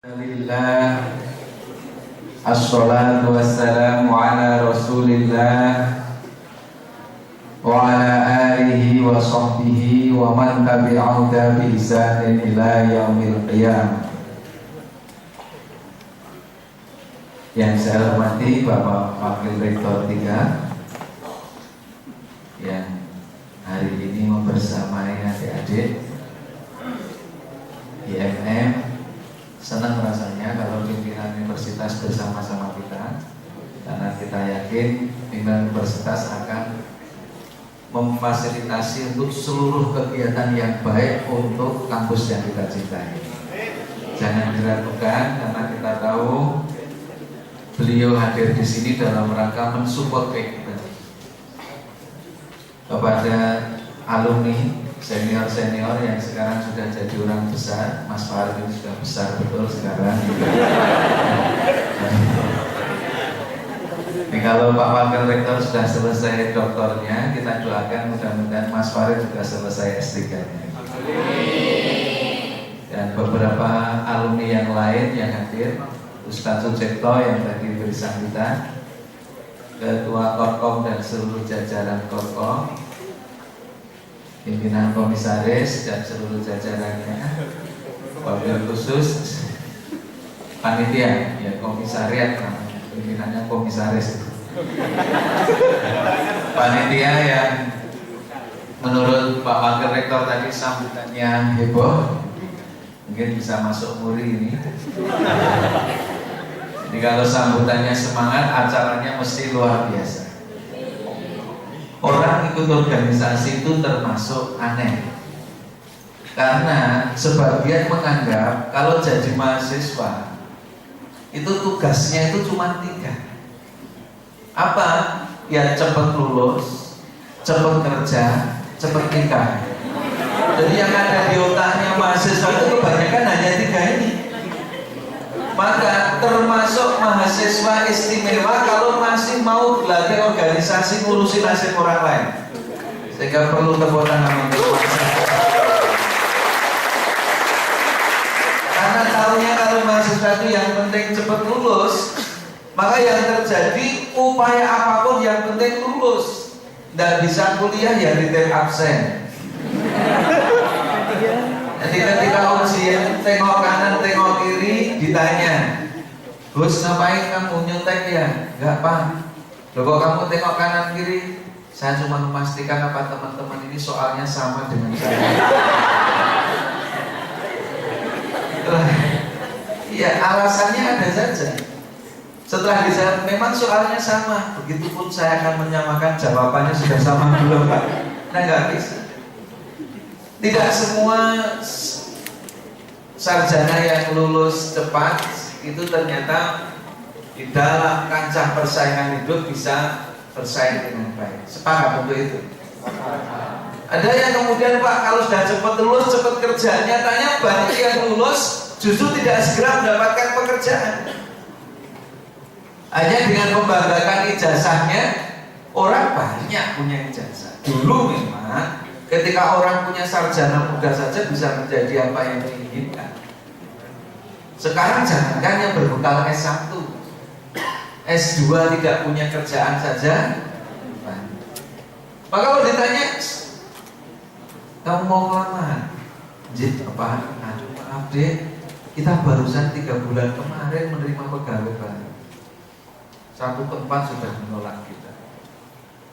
Alhamdulillah, assalatu wassalamu ala rasulillah wa ala alihi wa sahbihi wa man tabi'ahu bi ihsanin ila yaumil qiyamah. Yang saya hormati Bapak Wakil Rektor 3 yang hari ini membersamai adik-adik IMM. Senang rasanya kalau pimpinan universitas bersama-sama kita, karena kita yakin pimpinan universitas akan memfasilitasi untuk seluruh kegiatan yang baik untuk kampus yang kita cintai. Jangan diragukan, karena kita tahu beliau hadir di sini dalam rangka mensupport kita. Kepada alumni senior-senior yang sekarang sudah jadi orang besar, Mas Farid ini sudah besar betul sekarang. Ini kalau Pak Wakil Rektor sudah selesai doktornya, kita doakan mudah-mudahan Mas Farid juga selesai S3-nya. Dan beberapa alumni yang lain yang hadir, Ustaz Sucipto yang tadi beri sambutan, Ketua Korkom dan seluruh jajaran Korkom, pimpinan komisaris dan seluruh jajarannya, wabil khusus panitia, ya komisariat namanya, pimpinannya komisaris. Panitia yang menurut Pak Wakil Rektor tadi sambutannya heboh, mungkin bisa masuk muri ini. Jadi kalau sambutannya semangat, acaranya mesti luar biasa. Orang ikut organisasi itu termasuk aneh, karena sebagian menganggap kalau jadi mahasiswa itu tugasnya itu cuma 3. Apa? Ya cepat lulus, cepat kerja, cepat nikah. Jadi yang ada di otaknya mahasiswa itu kebanyakan hanya 3 ini. Maka termasuk mahasiswa istimewa kalau masih mau belajar organisasi ngurusi nasib orang lain. Sehingga perlu tepuk tangan untuk karena tahunya kalau mahasiswa itu yang penting cepat lulus, maka yang terjadi upaya apapun yang penting lulus. Tidak bisa kuliah ya retain absen. Jadi ketika ujian tengok kanan tengok kiri ditanya, Gus ngapain kamu nyontek ya? Enggak Pak. Loh kok kamu tengok kanan kiri? Saya cuma memastikan apa teman-teman ini soalnya sama dengan saya. Iya, alasannya ada saja. Setelah dijawab memang soalnya sama, begitupun saya akan menyamakan jawabannya sudah sama belum Pak? Nah nggak bisa. Tidak semua sarjana yang lulus cepat itu ternyata di dalam kancah persaingan hidup bisa bersaing dengan baik. Sepakat untuk itu? Ada yang kemudian Pak kalau sudah cepat lulus cepat kerja, nyatanya banyak yang lulus justru tidak segera mendapatkan pekerjaan. Hanya dengan membanggakan ijazahnya, orang banyak punya ijazah. Dulu memang ketika orang punya sarjana muda saja bisa menjadi apa yang diinginkan. Sekarang jangankan yang berbekal S1, S2 tidak punya kerjaan saja. Maka kalau ditanya, kamu mau ngelamar? Jid, apa? Aduh maaf deh, kita barusan 3 bulan kemarin menerima pegawai baru. Satu tempat sudah menolak kita.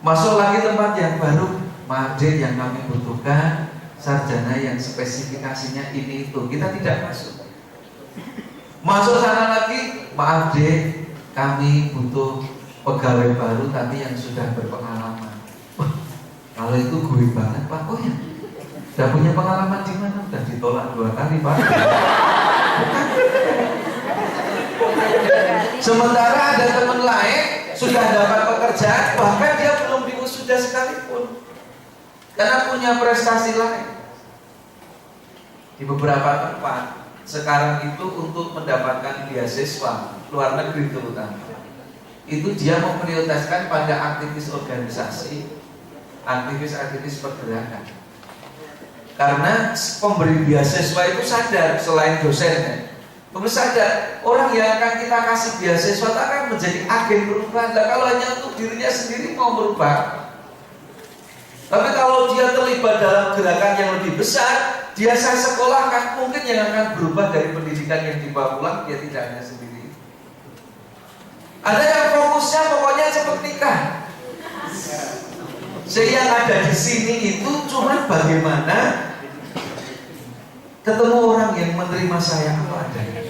Masuk lagi tempat yang baru, maaf deh, yang kami butuhkan sarjana yang spesifikasinya ini itu. Kita tidak masuk. Masuk sana lagi, maaf deh, kami butuh pegawai baru tapi yang sudah berpengalaman. Wah, kalau itu gue banget Pak. Oh ya, udah punya pengalaman di mana? Udah ditolak 2 kali Pak. Sementara ada teman lain sudah dapat pekerjaan, bahkan dia belum diwisuda sekalipun, karena punya prestasi lain. Di beberapa tempat sekarang itu untuk mendapatkan beasiswa luar negeri terutama, itu dia memprioritaskan pada aktivis organisasi, aktivis pergerakan. Karena pemberi beasiswa itu sadar selain dosennya, Pemirsa, ada orang yang akan kita kasih beasiswa akan menjadi agen perubahan. Nah, kalau hanya untuk dirinya sendiri mau merubah. Tapi kalau dia terlibat dalam gerakan yang lebih besar, dia saya sekolahkan, mungkin yang akan berubah dari pendidikan yang dibawa pulang, dia tidak hanya sendiri. Ada yang fokusnya pokoknya cepat nikah. Saya yang ada di sini itu cuma bagaimana ketemu orang yang menerima saya apa adanya.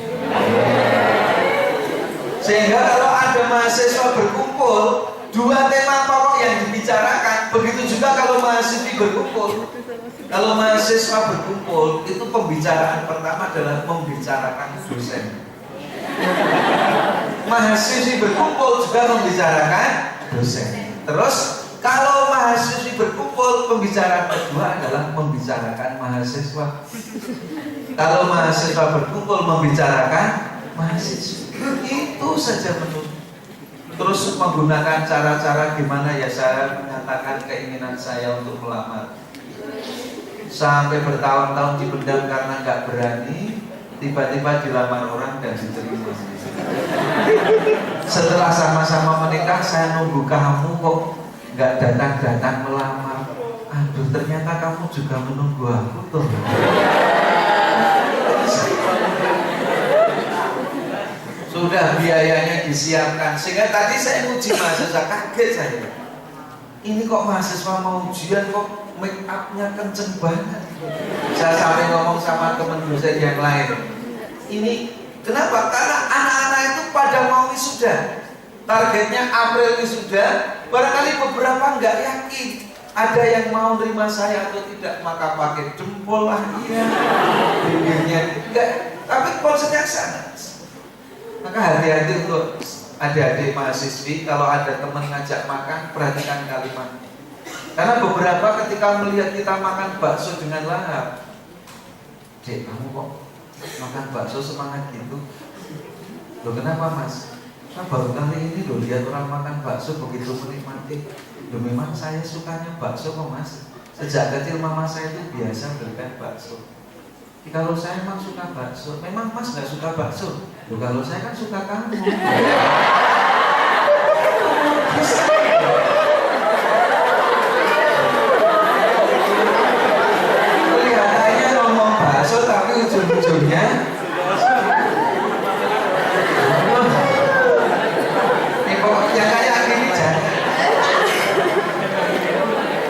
Sehingga kalau ada mahasiswa berkumpul, dua tema pokok yang dibicarakan. Begitu juga kalau mahasiswi berkumpul. Kalau mahasiswa berkumpul, itu pembicaraan pertama adalah membicarakan dosen. Mahasiswi berkumpul juga membicarakan dosen. Terus kalau mahasiswi berkumpul, pembicaraan kedua adalah membicarakan mahasiswa. Kalau mahasiswa berkumpul membicarakan mahasiswa. Itu saja menurut. Terus menggunakan cara-cara gimana ya saya menyatakan keinginan saya untuk melamar. Sampai bertahun-tahun dipendam karena nggak berani, tiba-tiba dilamar orang dan diterima. Setelah sama-sama menikah, saya nunggu kamu kok nggak datang-datang melamar. Aduh, ternyata kamu juga menunggu aku tuh. Sudah biayanya disiapkan. Sehingga tadi saya uji mahasiswa, kaget saya. Ini kok mahasiswa mau ujian kok make up-nya kenceng banget. Saya sampai ngomong sama teman dosen yang lain. Ini kenapa? Karena anak-anak itu pada mau wisuda. Targetnya April wisuda. Barangkali beberapa nggak yakin ada yang mau terima saya atau tidak, maka pakai jempol lah iya, bibirnya enggak. Tapi konsepnya sana. Maka hati-hati untuk adik-adik mahasiswi, kalau ada teman ngajak makan, perhatikan kalimatnya. Karena beberapa ketika melihat kita makan bakso dengan lahap, Dek, kamu kok makan bakso semangat gitu? Loh kenapa mas? Nah, baru kali ini loh lihat orang makan bakso begitu menikmati. Loh memang saya sukanya bakso kok mas. Sejak kecil mama saya itu biasa berikan bakso. Kalau saya memang suka bakso, memang mas nggak suka bakso? Loh kalau saya kan suka kamu. Kelihatannya ngomong bakso tapi ujung-ujungnya ini pokoknya kayak gini jangan.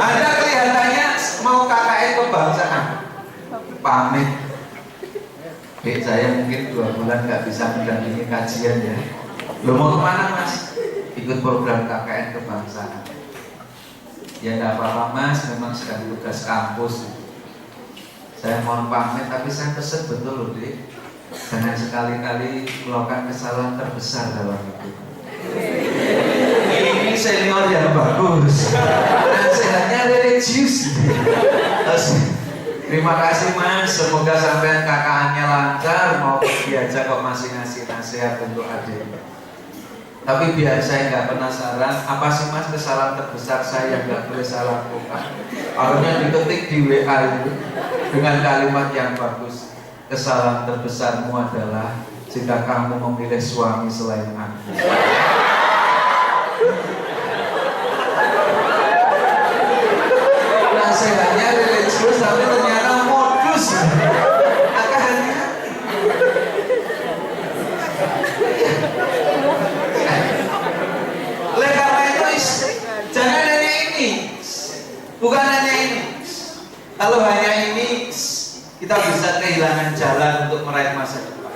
Anda kelihatannya mau KKN kebangsaan, pamit. Saya mungkin 2 bulan nggak bisa mendampingi kajian ya. Lo mau kemana mas? Ikut program KKN kebangsaan. Ya nggak apa-apa mas, memang sedang tugas kampus. Saya mohon pamit, tapi saya pesen betul loh dek, jangan sekali-kali melakukan kesalahan terbesar dalam hidup. Ini senior yang bagus, nasihatnya religius. Terima kasih mas, semoga sampai KKN-nya lancar, mau pergi aja kok masih ngasih nasihat untuk adik. Tapi biar saya nggak penasaran, apa sih mas kesalahan terbesar saya yang nggak boleh saya lakukan? Harusnya diketik di WA itu dengan kalimat yang bagus. Kesalahan terbesarmu adalah jika kamu memilih suami selain aku. Nasihatnya religius tapi ternyata modus. Maka hati-hati. Oleh karena itu jangan hanya ini, bukan hanya ini. Kalau hanya ini kita bisa kehilangan jalan untuk meraih masa depan.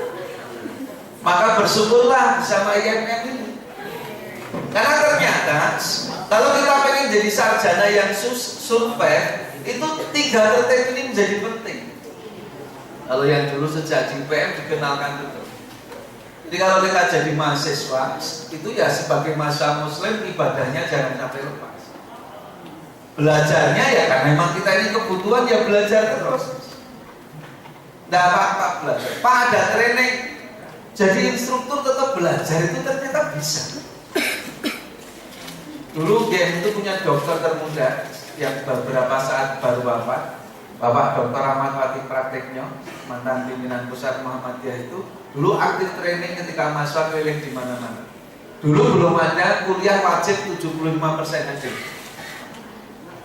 Maka bersyukurlah sama IMM ini. Karena ternyata kalau kita pengen jadi sarjana yang survei, itu 3 tertib ini menjadi penting. Kalau yang dulu sejak di UPM dikenalkan itu. Jadi kalau kita jadi mahasiswa, itu ya sebagai mahasiswa muslim ibadahnya jangan sampai lepas. Belajarnya ya karena memang kita ini kebutuhan ya belajar terus. Tidak apa-apa belajar. Pak ada training, jadi instruktur tetap belajar itu ternyata bisa. Dulu dia itu punya dokter termuda yang beberapa saat baru wafat. Bapak Dr. Ahmad Fatih Prakteknya, mantan pimpinan pusat Muhammadiyah itu, dulu aktif training ketika mahasiswa keliling di mana-mana. Dulu belum ada kuliah wajib 75% aja.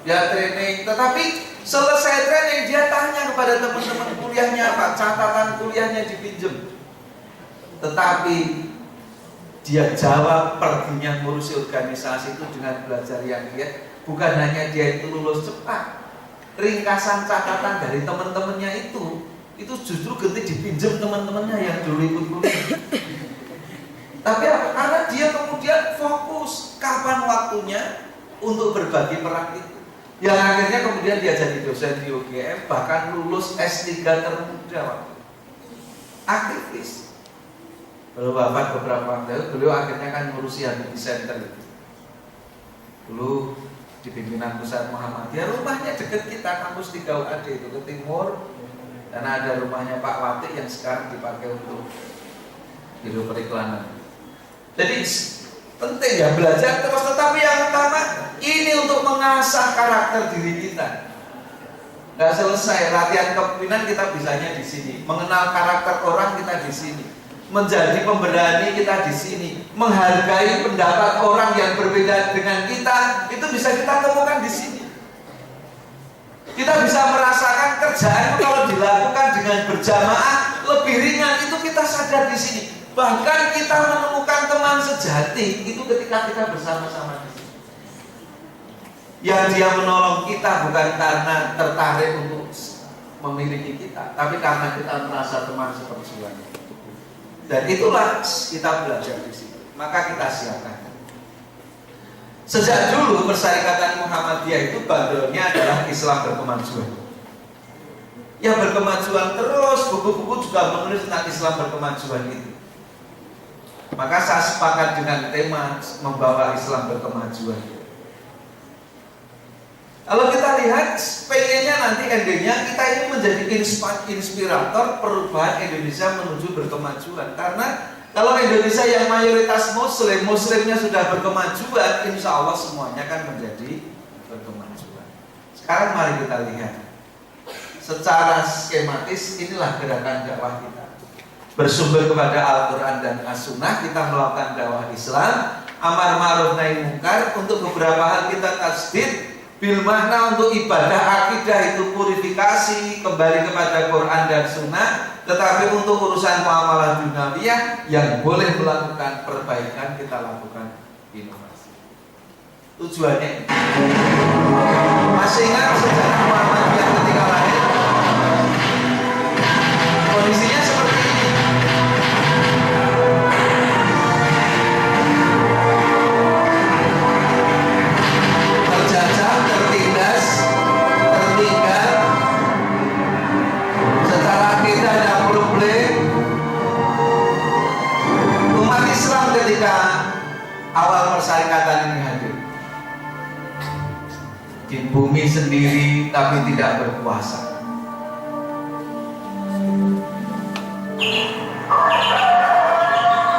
Dia training, tetapi selesai training dia tanya kepada teman-teman kuliahnya apa, catatan kuliahnya dipinjem. Tetapi dia jawab perginya ngurusi organisasi itu dengan belajar yang giat. Bukan hanya dia itu lulus cepat, ringkasan catatan dari teman-temannya itu justru ganti dipinjam teman-temannya yang dulu ikut kuliah. Tapi apa? Karena dia kemudian fokus kapan waktunya untuk berbagi peran itu. Yang akhirnya kemudian dia jadi dosen di UGM, bahkan lulus S3 termuda. Aktivis. Lalu wafat beberapa waktu lalu, beliau akhirnya kan ngurusi Habibie Center itu. Dulu di pimpinan pusat Muhammadiyah, rumahnya dekat kita, kampus 3 UAD itu ke timur, dan ada rumahnya Pak Wati yang sekarang dipakai untuk biro periklanan. Jadi penting ya belajar terus, tetapi yang utama ini untuk mengasah karakter diri kita. Nggak selesai latihan kepemimpinan kita bisanya di sini, mengenal karakter orang kita di sini, menjadi pemberani kita di sini, menghargai pendapat orang yang berbeda dengan kita, itu bisa kita temukan di sini. Kita bisa merasakan kerjaan kalau dilakukan dengan berjamaah lebih ringan, itu kita sadar di sini. Bahkan kita menemukan teman sejati itu ketika kita bersama-sama di sini. Yang dia menolong kita bukan karena tertarik untuk memiliki kita, tapi karena kita merasa teman seperjuangan. Dan itulah kita belajar di sini. Maka kita siapkan. Sejak dulu Persyarikatan Muhammadiyah itu bandelnya adalah Islam berkemajuan. Yang berkemajuan terus, buku-buku juga menulis tentang Islam berkemajuan itu. Maka saya sepakat dengan tema membawa Islam berkemajuan. Kalau kita lihat, pengennya nanti endingnya kita ini menjadi inspirator perubahan Indonesia menuju berkemajuan. Karena kalau Indonesia yang mayoritas muslimnya sudah berkemajuan, insya Allah semuanya kan menjadi berkemajuan. Sekarang mari kita lihat secara skematis, inilah gerakan dakwah kita. Bersumber kepada Al-Quran dan As-Sunnah, kita melakukan dakwah Islam, amar ma'ruf nahi mungkar. Untuk beberapa hal kita tasdid, bil makna untuk ibadah akidah itu purifikasi kembali kepada Quran dan Sunnah. Tetapi untuk urusan muamalah duniawiyah yang boleh melakukan perbaikan, kita lakukan inovasi. Tujuannya masih ingat sejarah Muhammadiyah ketika lahir? Kondisinya seperti ini. Terjajah, tertindas, tertinggal, secara akidah ada problem. Umat Islam ketika awal persyarikatan ini hadir di bumi sendiri tapi tidak berkuasa.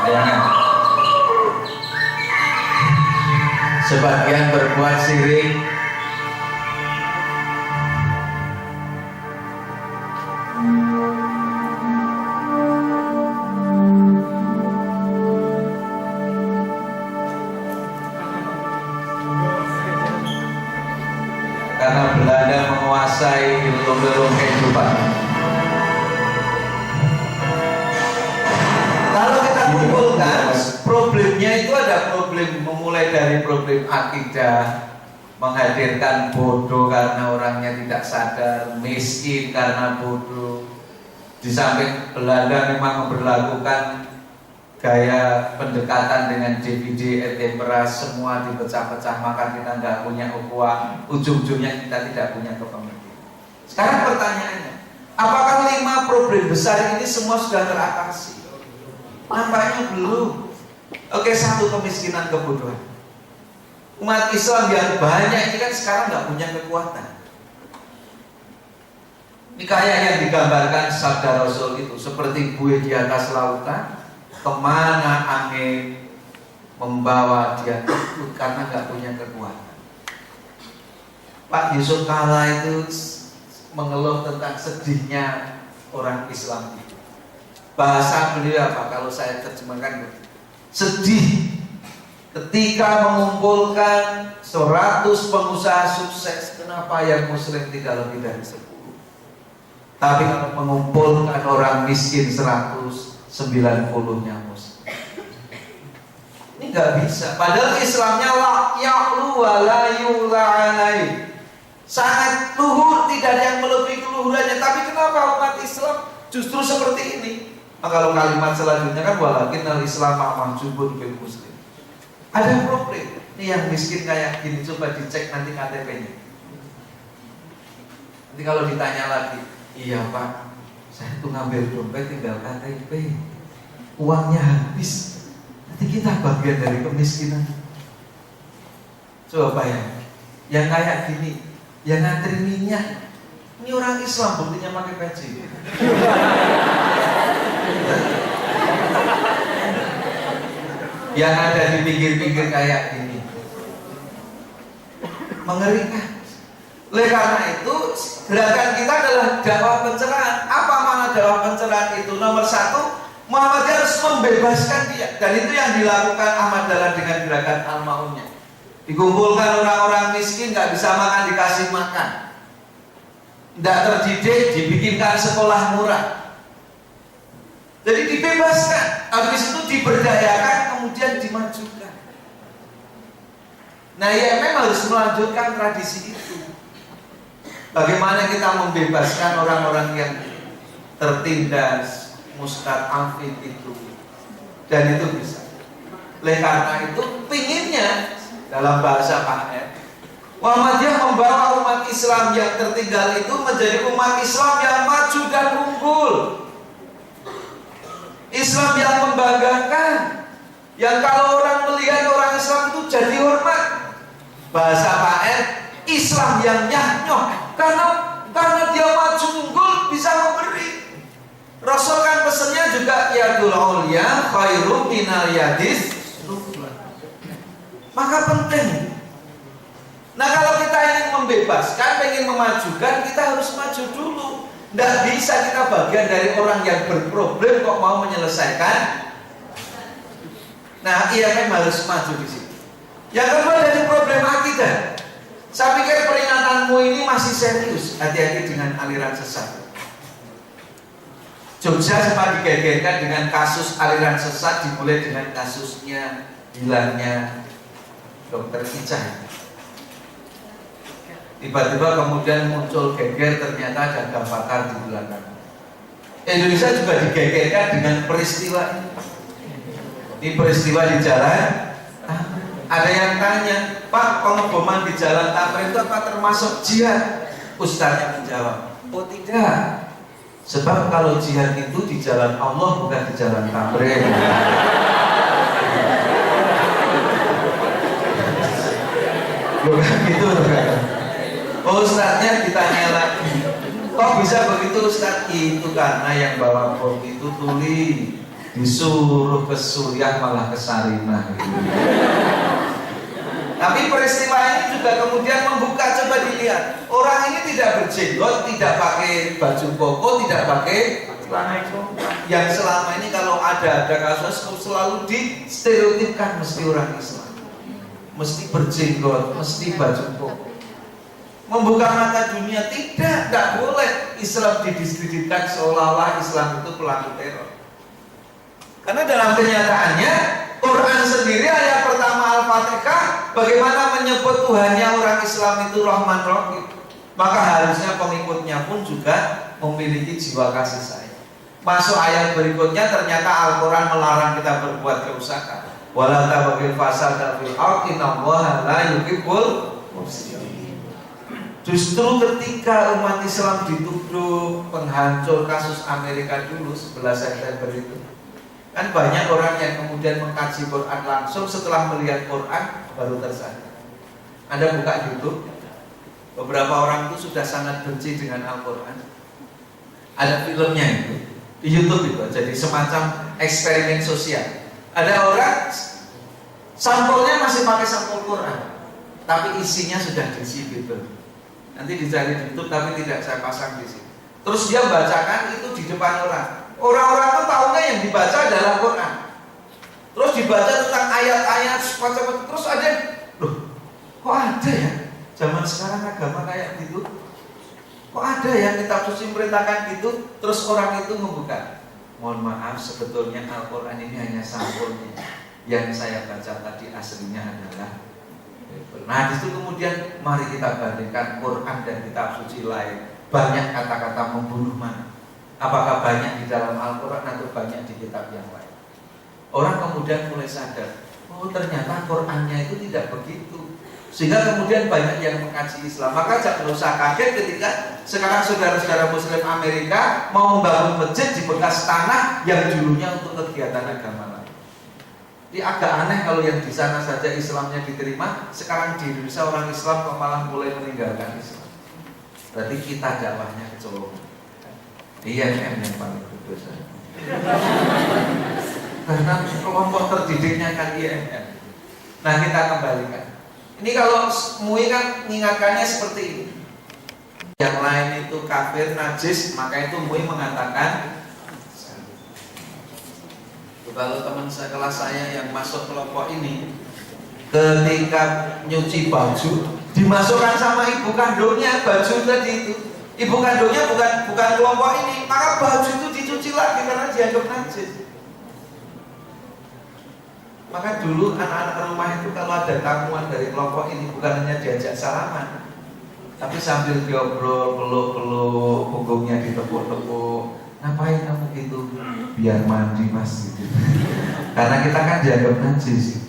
Bayangkan, sebagian berbuat syirik, karena Belanda menguasai relung-relung kehidupan. Kalau kita kumpulkan, problemnya itu ada problem memulai dari problem akidah, menghadirkan bodoh karena orangnya tidak sadar, miskin karena bodoh. Di samping Belanda memang memberlakukan gaya pendekatan dengan DVD, etempera, semua dipecah-pecah, maka kita nggak punya ukhuwah, ujung-ujungnya kita tidak punya kepemimpinan. Sekarang pertanyaannya, apakah 5 problem besar ini semua sudah teratasi? Nampaknya belum. Oke, 1, kemiskinan, kebodohan. Umat Islam yang banyak ini kan sekarang nggak punya kekuatan. Ini kayak yang digambarkan sabda Rasul itu, seperti buih di atas lautan, kemana angin membawa dia ikut karena nggak punya kekuatan. Pak Yusuf Kalla itu mengeluh tentang sedihnya orang Islam itu. Bahasa beliau apa? Kalau saya terjemahkan, sedih ketika mengumpulkan 100 pengusaha sukses, kenapa yang muslim tidak lebih dari 10? Tapi kalau mengumpulkan orang miskin 190-nya muslim. Ini nggak bisa. Padahal Islamnya la ya'lu wa la yu'la alaih. Sangat luhur, tidak ada yang melebihi keluhurannya. Tapi kenapa umat Islam justru seperti ini? Nah, kalau kalimat selanjutnya kan walakinnal Islam mahjubun bil muslim. Ada problem. Ini yang miskin kayak gini, coba dicek nanti KTP-nya. Nanti kalau ditanya lagi, iya Pak, saya tuh ngambil dompet tinggal KTP, uangnya habis. Nanti kita bagian dari kemiskinan. Coba ya, yang kayak gini, yang ngantri minyak, ini orang Islam buktinya pakai peci. Yang ada di pinggir-pinggir kayak gini, mengerikan. Oleh karena itu, gerakan kita adalah dakwah pencerahan. Apa makna dakwah pencerahan itu? Nomor satu, Muhammadiyah harus membebaskan dia. Dan itu yang dilakukan Ahmad Dahlan dengan gerakan Al-Ma'unnya. Dikumpulkan orang-orang miskin, gak bisa makan, dikasih makan. Tidak terdidik, dibikinkan sekolah murah. Jadi dibebaskan, habis itu diberdayakan, kemudian dimajukan. Nah, IMM harus melanjutkan tradisi itu. Bagaimana kita membebaskan orang-orang yang tertindas, mustad'afin itu, dan itu bisa. Oleh karena itu, pinginnya dalam bahasa Pak M, Muhammadiyah membawa umat Islam yang tertinggal itu menjadi umat Islam yang maju dan unggul. Islam yang membanggakan, yang kalau orang melihat orang Islam itu jadi hormat. Bahasa Pak R, Islam yang nyah-nyoh, karena dia maju unggul, bisa memberi. Rasul kan pesannya juga yadul ulya khairum minal yadis sufla. Maka penting. Nah, kalau kita ingin membebaskan, ingin memajukan, kita harus maju dulu. Tidak bisa kita bagian dari orang yang berproblem kok mau menyelesaikan. Nah, IMM harus maju di sini. Yang kedua dari problem akidah. Saya pikir peringatanmu ini masih serius. Hati-hati dengan aliran sesat. Jogja sempat digegerkan dengan kasus aliran sesat, dimulai dengan kasusnya hilangnya Dr. Icah. Tiba-tiba kemudian muncul geger, ternyata ada gam bakar di belakang. Indonesia juga digegerkan dengan peristiwa ini. Ini peristiwa di jalan. Ada yang tanya, Pak, pengeboman di jalan Tamrin itu apa termasuk jihad? Ustaznya menjawab, oh tidak. Sebab kalau jihad itu di jalan Allah, bukan di jalan Tamrin. Bukan gitu, kan? Oh, Ustaznya ditanya lagi, kok bisa begitu Ustaz? Itu karena yang bawa bom itu tuli, disuruh ke Suriah malah ke Sarinah gitu. Tapi peristiwa ini juga kemudian membuka, coba dilihat, orang ini tidak berjenggot, tidak pakai baju koko, tidak pakai celana koko. Yang selama ini kalau ada kasus selalu distereotipkan mesti orang Islam, mesti berjenggot, mesti baju koko. Membuka mata dunia, tidak boleh Islam didiskreditkan seolah-olah Islam itu pelaku teror. Karena dalam kenyataannya Quran sendiri ayat pertama Al-Fatihah bagaimana menyebut Tuhannya orang Islam itu Rahman Rahim. Maka harusnya pengikutnya pun juga memiliki jiwa kasih sayang. Masuk ayat berikutnya ternyata Al-Quran melarang kita berbuat kerusakan. Wala tabghil fasada fil ardi innallaha la yuhibbul mufsidin. Justru ketika umat Islam dituduh penghancur kasus Amerika dulu 11 September itu, kan banyak orang yang kemudian mengkaji Quran langsung setelah melihat Quran baru tersadar. Anda buka YouTube, beberapa orang itu sudah sangat benci dengan Al-Quran. Ada filmnya itu di YouTube itu, jadi semacam eksperimen sosial. Ada orang sampulnya masih pakai sampul Quran, tapi isinya sudah diisi Bible. Nanti dicari di YouTube tapi tidak saya pasang di sini. Terus dia bacakan itu di depan orang. Orang-orang itu tahunya yang dibaca adalah Quran. Terus dibaca tentang ayat-ayat macam-macam. Terus ada, loh, kok ada ya? Zaman sekarang agama kayak gitu. Kok ada ya kitab suci merintahkan gitu? Terus orang itu membuka. Mohon maaf, sebetulnya Al-Quran ini hanya sampulnya. Yang saya baca tadi aslinya adalah. Nah, disitu kemudian mari kita bandingkan Quran dan kitab suci lain. Banyak kata-kata membunuh mana? Apakah banyak di dalam Al-Quran atau banyak di kitab yang lain? Orang kemudian mulai sadar, oh ternyata Qurannya itu tidak begitu. Sehingga kemudian banyak yang mengkaji Islam. Maka jangan usah kaget ketika sekarang saudara-saudara Muslim Amerika mau membangun masjid di bekas tanah yang dulunya untuk kegiatan agama lain. Ini agak aneh kalau yang di sana saja Islamnya diterima, sekarang di Indonesia orang Islam malah mulai meninggalkan Islam. Berarti kita dakwahnya kecolongan. IMM yang paling berdosa. Karena kelompok terdidiknya kan IMM. Nah, kita kembalikan. Ini kalau MUI kan mengingatkannya seperti ini. Yang lain itu kafir, najis, maka itu MUI mengatakan. Kalau teman saya kelas saya yang masuk kelompok ini, ketika nyuci baju dimasukkan sama ibu kandungnya baju tadi itu, ibu kandungnya bukan kelompok ini, maka baju itu dicuci lagi karena dianggap najis. Maka dulu anak-anak rumah itu kalau ada tamuan dari kelompok ini bukan hanya diajak salaman, tapi sambil diobrol, peluk-peluk, punggungnya ditepuk-tepuk. Ngapain kamu gitu? Biar mandi mas gitu. Karena kita kan dianggap najis.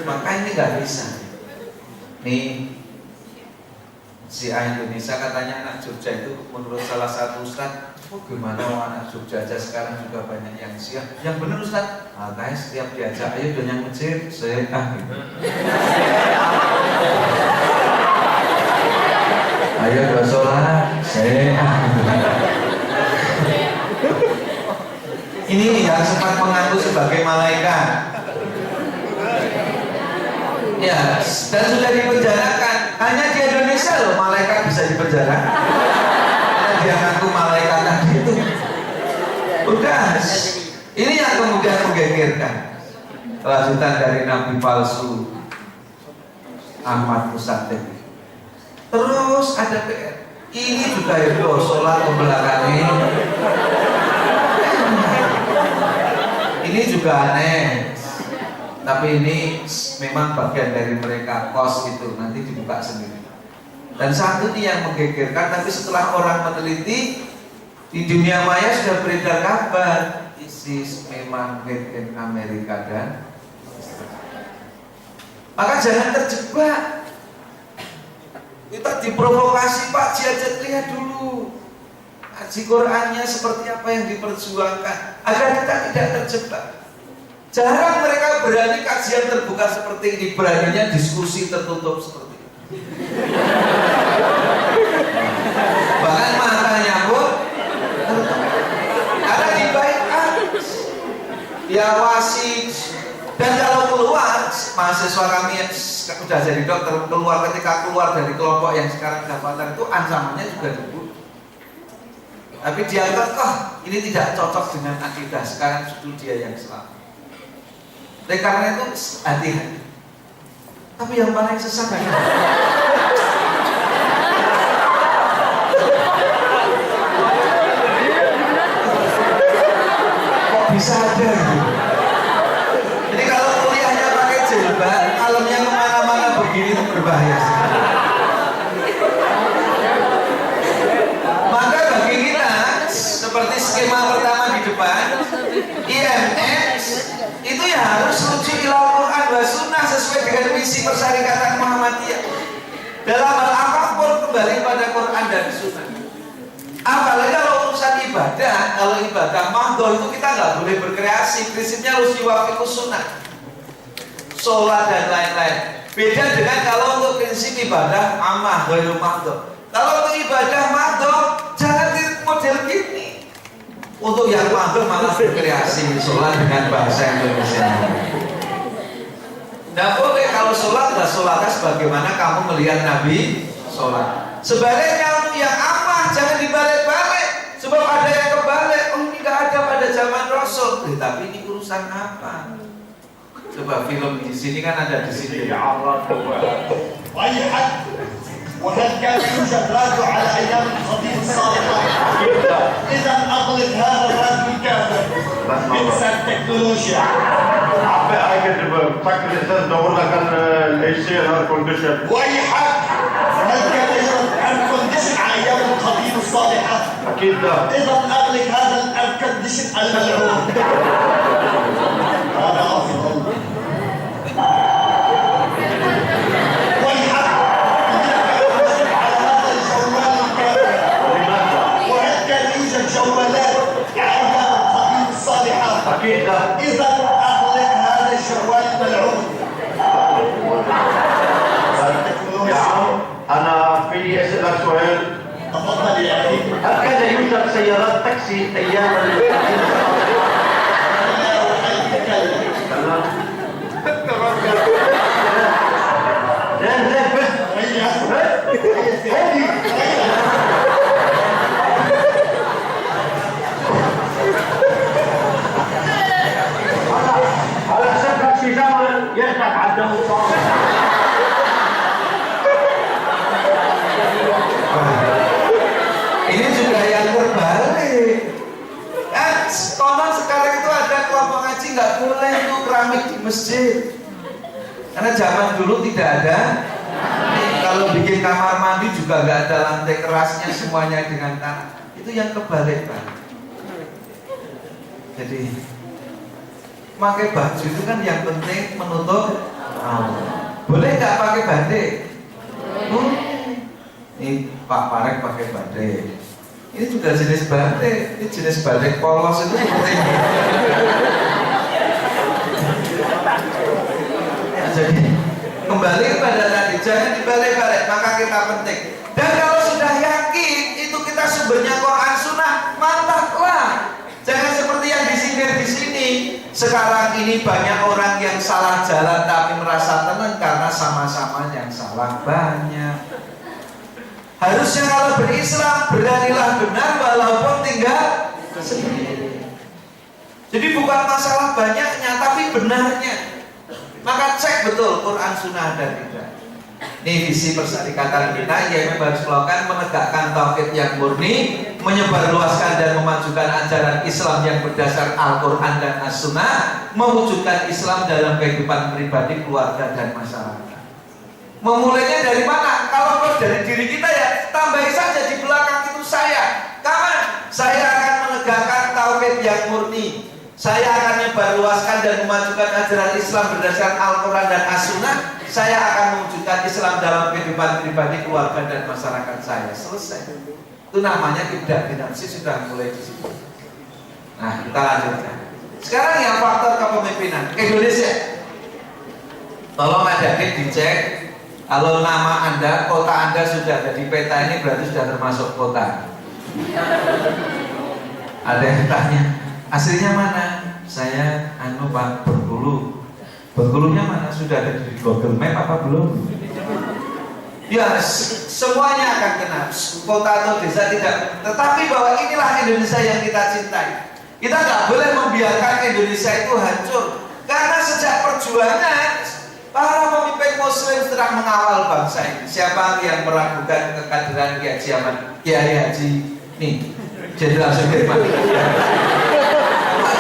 Maka ini nggak bisa. Nih si Indonesia katanya anak Jogja itu menurut salah satu ustaz, oh gimana anak Jogja aja sekarang juga banyak yang siap. Yang benar ustaz, guys setiap diajak ayo dan yang masjid saya gitu. Ayo doa sholat saya Ini yang sempat mengaku sebagai malaikat. Ya, dan sudah dipenjarakan. Hanya di Indonesia loh malaikat bisa dipenjara. Karena dia ngaku malaikat tadi itu. Udah. Ini yang kemudian menggegerkan. Kelanjutan dari Nabi palsu Ahmad Musaddek. Terus ada PR. Ini juga itu sholat pembelakannya. Ini juga aneh, tapi ini memang bagian dari mereka, kos itu nanti dibuka sendiri. Dan satu ini yang menggegerkan, tapi setelah orang meneliti di dunia maya sudah beredar kabar ISIS memang made in Amerika dan maka jangan terjebak. Kita diprovokasi Pak Jajat, lihat dulu haji Qurannya seperti apa yang diperjuangkan agar kita tidak terjebak. Jarang mereka berani kajian terbuka seperti ini, beraninya diskusi tertutup seperti ini. Bahkan matanya pun karena dibaikan, diawasi. Dan kalau keluar, mahasiswa kami yang sudah jadi dokter ketika keluar dari kelompok yang sekarang daftar itu ancamannya juga dibunuh. Tapi dianggap ini tidak cocok dengan akidah, sekarang justru dia yang selamat. Oleh karena itu hati-hati. Tapi yang paling sesat adalah kok bisa ada gitu. Jadi kalau kuliahnya pakai jilbab, malamnya kemana-mana begini itu berbahaya. Seperti skema pertama di depan, IMS itu ya harus rujuk ilal Quran wa sunnah sesuai dengan misi Persyarikatan Muhammadiyah. Dalam hal apapun kembali pada Quran dan sunnah. Apalagi kalau urusan ibadah, kalau ibadah mahdhah itu kita nggak boleh berkreasi. Prinsipnya harus yuwafiqus sunnah, sholat dan lain-lain. Beda dengan kalau untuk prinsip ibadah amah ghairu mahdhah. Kalau untuk ibadah mahdhah jangan di model gini. Untuk yang mahdhah malah berkreasi sholat dengan bahasa Indonesia. Tidak boleh kalau sholat, sholatnya sebagaimana kamu melihat Nabi sholat. Sebaliknya untuk yang amah jangan dibalik-balik. Sebab ada yang kebalik. Oh ini nggak ada pada zaman Rasul. Tapi ini urusan apa? Coba film di sini kan ada di sini. Ya Allah. وهل كان يوجد راديو على ايام الخطيب الصالحه؟ اذا اغلق هذا الراديو الكافر انسى التكنولوجيا. عبي اجد بفكر الاستاذ دور لك الاي سي الاير كونديشن. ويحك هل كان يوجد اير كونديشن على ايام الخطيب الصالحه؟ اكيد لا. اذا اغلق هذا الاير كونديشن الملعون. هذا افضل. أكيد لا. إذا أغلق هذا الجوال الملعون. يا عم أنا في أسألك سؤال. تفضل يا أخي. هل كان يوجد سيارات تاكسي أيام Ini juga yang terbalik. Konon sekarang itu ada kelompok ngaji nggak boleh itu keramik di masjid. Karena zaman dulu tidak ada. Kalau bikin kamar mandi juga nggak ada lantai kerasnya, semuanya dengan tanah. Itu yang kebalik, Pak. Jadi pakai baju itu kan yang penting menutup aurat. Boleh nggak pakai batik? Ini Pak Parek pakai batik. Ini juga jenis batik. Ini jenis batik polos itu seperti ini. Nah, jadi kembali kepada tadi, jangan dibalik-balik. Maka kita penting. Dan kalau sudah yakin itu kita sumbernya Quran Sunnah, mantaplah. Jangan seperti yang disindir di sini. Sekarang ini banyak orang yang salah jalan tapi merasa tenang karena sama-sama yang salah banyak. Harusnya kalau berislam beranilah benar walaupun tinggal sendiri. Jadi bukan masalah banyaknya tapi benarnya. Maka cek betul Quran Sunnah dan tidak. Ini visi persyarikatan kita, yaitu harus melakukan menegakkan tauhid yang murni, menyebarluaskan dan memajukan ajaran Islam yang berdasar Al-Quran dan As-Sunnah, mewujudkan Islam dalam kehidupan pribadi, keluarga dan masyarakat. Memulainya dari mana? Kalau dari diri kita ya, tambahin saja di belakang itu saya. Kapan? Saya akan menegakkan tauhid yang murni. Saya akan menyebarluaskan dan memajukan ajaran Islam berdasarkan Al-Quran dan As-Sunnah. Saya akan mewujudkan Islam dalam kehidupan pribadi, keluarga dan masyarakat saya. Selesai. Itu namanya tidak dinamsi, sudah mulai di situ. Nah, kita lanjutkan. Sekarang yang faktor kepemimpinan Indonesia. Tolong adik-adik dicek. Kalau nama Anda, kota Anda sudah ada di peta ini berarti sudah termasuk kota. Ada yang tanya, aslinya mana? Saya Pak Bengkulu. Bengkulunya mana? Sudah ada di Google Map apa belum? Ya, semuanya akan kena. Kota atau desa tidak. Tetapi bahwa inilah Indonesia yang kita cintai. Kita nggak boleh membiarkan Indonesia itu hancur. Karena sejak perjuangan para pemimpin Muslim telah mengawal bangsa ini. Siapa yang meragukan kekadiran Kiai Haji nih Jenderal Sudirman?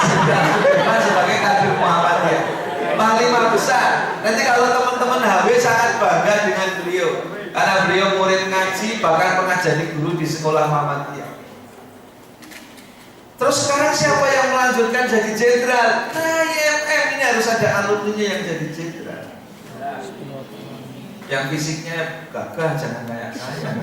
Jenderal Sudirman sebagai kader Muhammadiyah, panglima besar. Nanti kalau teman-teman HW sangat bangga dengan beliau, karena beliau murid ngaji, bahkan pernah jadi guru di sekolah Muhammadiyah. Terus sekarang siapa yang melanjutkan jadi jenderal? Nah, IMM ini harus ada alumninya yang jadi jenderal. Yang fisiknya gagah, jangan kayak saya.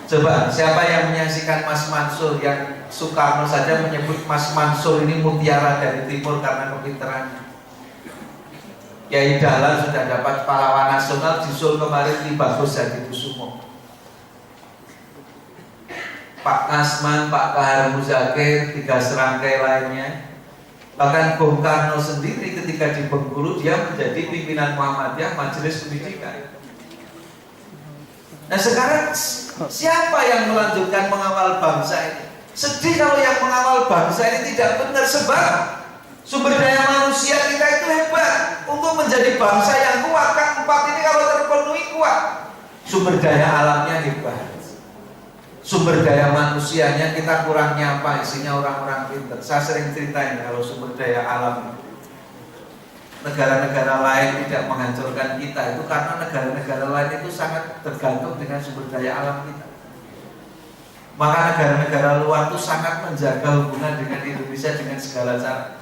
Coba siapa yang menyaksikan Mas Mansur, yang Soekarno saja menyebut Mas Mansur ini mutiara dari timur karena kepintarannya. Kiai Dahlan sudah dapat pahlawan nasional, disusul kemarin di Bagus Hadi Kusumo. Pak Kasman, Pak Kahar Muzakir, 3 serangkai lainnya. Bahkan Bung Karno sendiri ketika di Bengkulu dia menjadi pimpinan Muhammadiyah Majelis Pendidikan. Nah sekarang siapa yang melanjutkan mengawal bangsa ini? Sedih kalau yang mengawal bangsa ini tidak benar, sebab sumber daya manusia kita itu hebat untuk menjadi bangsa yang kuat. Kan 4 ini kalau terpenuhi kuat. Sumber daya alamnya hebat, sumber daya manusianya kita kurangnya apa? Isinya orang-orang pintar. Saya sering ceritain kalau sumber daya alam negara-negara lain tidak menghancurkan kita itu karena negara-negara lain itu sangat tergantung dengan sumber daya alam kita. Maka negara-negara luar itu sangat menjaga hubungan dengan Indonesia dengan segala cara.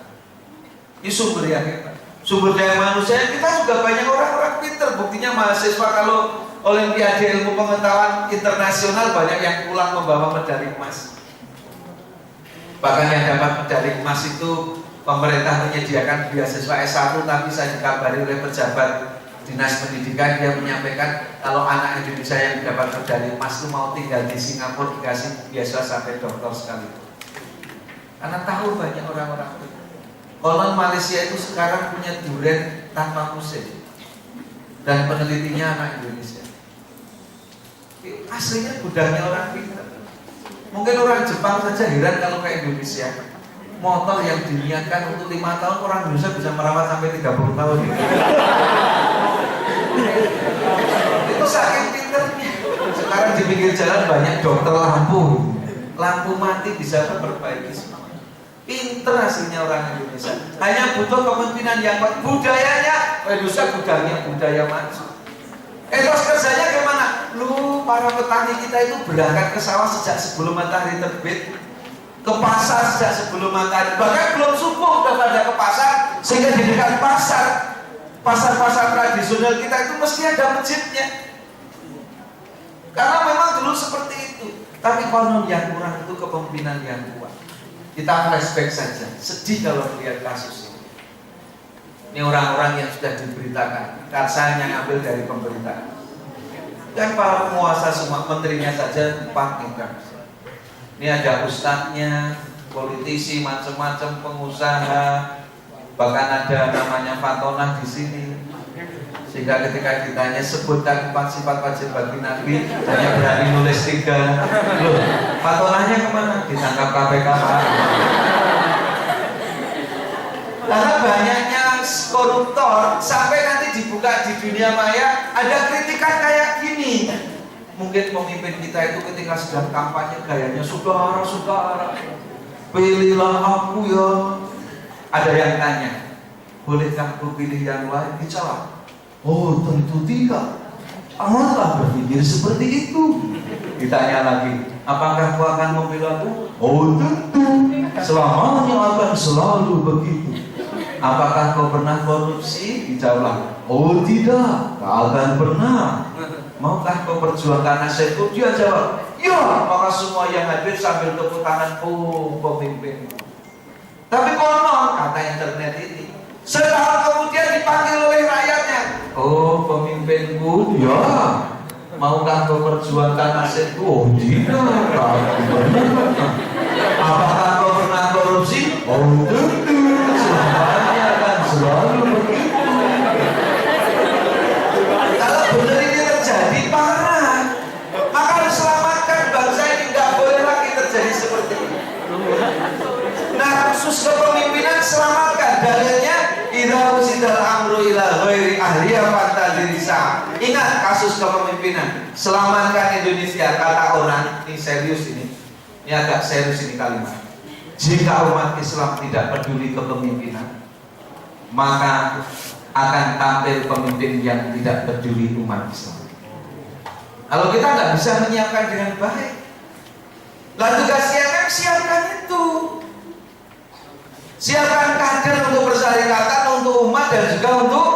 Ini sumber yang hebat. Sumber daya manusia kita juga banyak orang-orang pintar. Buktinya mahasiswa kalau Olimpiade Ilmu Pengetahuan Internasional banyak yang pulang membawa medali emas. Bahkan yang dapat medali emas itu pemerintah menyediakan beasiswa S1, tapi saya dikabari oleh pejabat Dinas Pendidikan, dia menyampaikan kalau anak Indonesia yang dapat medali emas itu mau tinggal di Singapura dikasih beasiswa sampai doktor sekali. Karena tahu banyak orang-orang itu. Konon Malaysia itu sekarang punya durian tanpa musim, dan penelitinya anak Indonesia. Aslinya gudangnya orang pintar. Mungkin orang Jepang saja heran kalau ke Indonesia. Motor yang diniatkan untuk 5 tahun, orang Indonesia bisa merawat sampai 30 tahun. Itu saking pintarnya. Sekarang di pinggir jalan banyak dokter lampu. Lampu mati bisa memperbaiki semua. Pinter hasilnya orang Indonesia. Hanya butuh kepemimpinan yang kuat. Budayanya, Indonesia gudangnya budaya maju. Terus kerjanya gimana? Lu para petani kita itu berangkat ke sawah sejak sebelum matahari terbit, ke pasar sejak sebelum matahari, bahkan belum subuh udah pada ke pasar, sehingga di dekat pasar-pasar tradisional kita itu mesti ada masjidnya. Karena memang dulu seperti itu. Tapi konon yang kurang itu kepemimpinan yang kuat. Kita flashback saja, sedih kalau melihat kasus ini. Ini orang-orang yang sudah diberitakan, karsanya ngambil dari pemerintah. Dan para penguasa semua, menterinya saja 4 tingkat. Ini ada ustadznya, politisi, macam-macam pengusaha, bahkan ada namanya Fatonah di sini. Sehingga ketika ditanya sebutkan 4 sifat wajib bagi Nabi, hanya berani nulis 3. Loh, Fatonahnya kemana? Ditangkap KPK. Karena banyaknya koruptor, sampai nanti dibuka di dunia maya ada kritikan kayak gini. Mungkin pemimpin kita itu ketika sedang kampanye gayanya saudara-saudara, pilihlah aku ya. Ada yang tanya, bolehkah aku pilih yang lain? Dijawab, oh tentu tidak. Amalah berpikir seperti itu. Ditanya lagi, apakah kau akan memilih aku? Oh tentu, selamanya akan selalu begitu. Apakah kau pernah korupsi? Dijawab, oh tidak, tak akan pernah. Maukah kau perjuangkan nasibku? Dia jawab, ya. Maka semua yang hadir sambil tepuk tangan, oh pemimpin. Tapi konon, kata internet ini, setahun kemudian dipanggil oleh rakyatnya, oh pemimpinku, ya. Maukah kau perjuangkan nasibku? Oh tidak, tak akan pernah. Apakah kau pernah korupsi? Oh tentu, selamanya akan selalu begitu. Kalau benar ini terjadi, parah. Maka harus selamatkan bangsa ini, nggak boleh lagi terjadi seperti ini. Nah, khusus kepemimpinan selamatkan. Dalilnya, idza usidal amru ila ghairi ahliya fantadrisa. Ingat kasus kepemimpinan. Selamatkan Indonesia, kata orang. Ini serius ini. Ini agak serius ini kalimat. Jika umat Islam tidak peduli kepemimpinan, maka akan tampil pemimpin yang tidak peduli umat Islam. Kalau kita nggak bisa menyiapkan dengan baik, lalu tugas CMM siapkan itu. Siapkan kader untuk persyarikatan, untuk umat dan juga untuk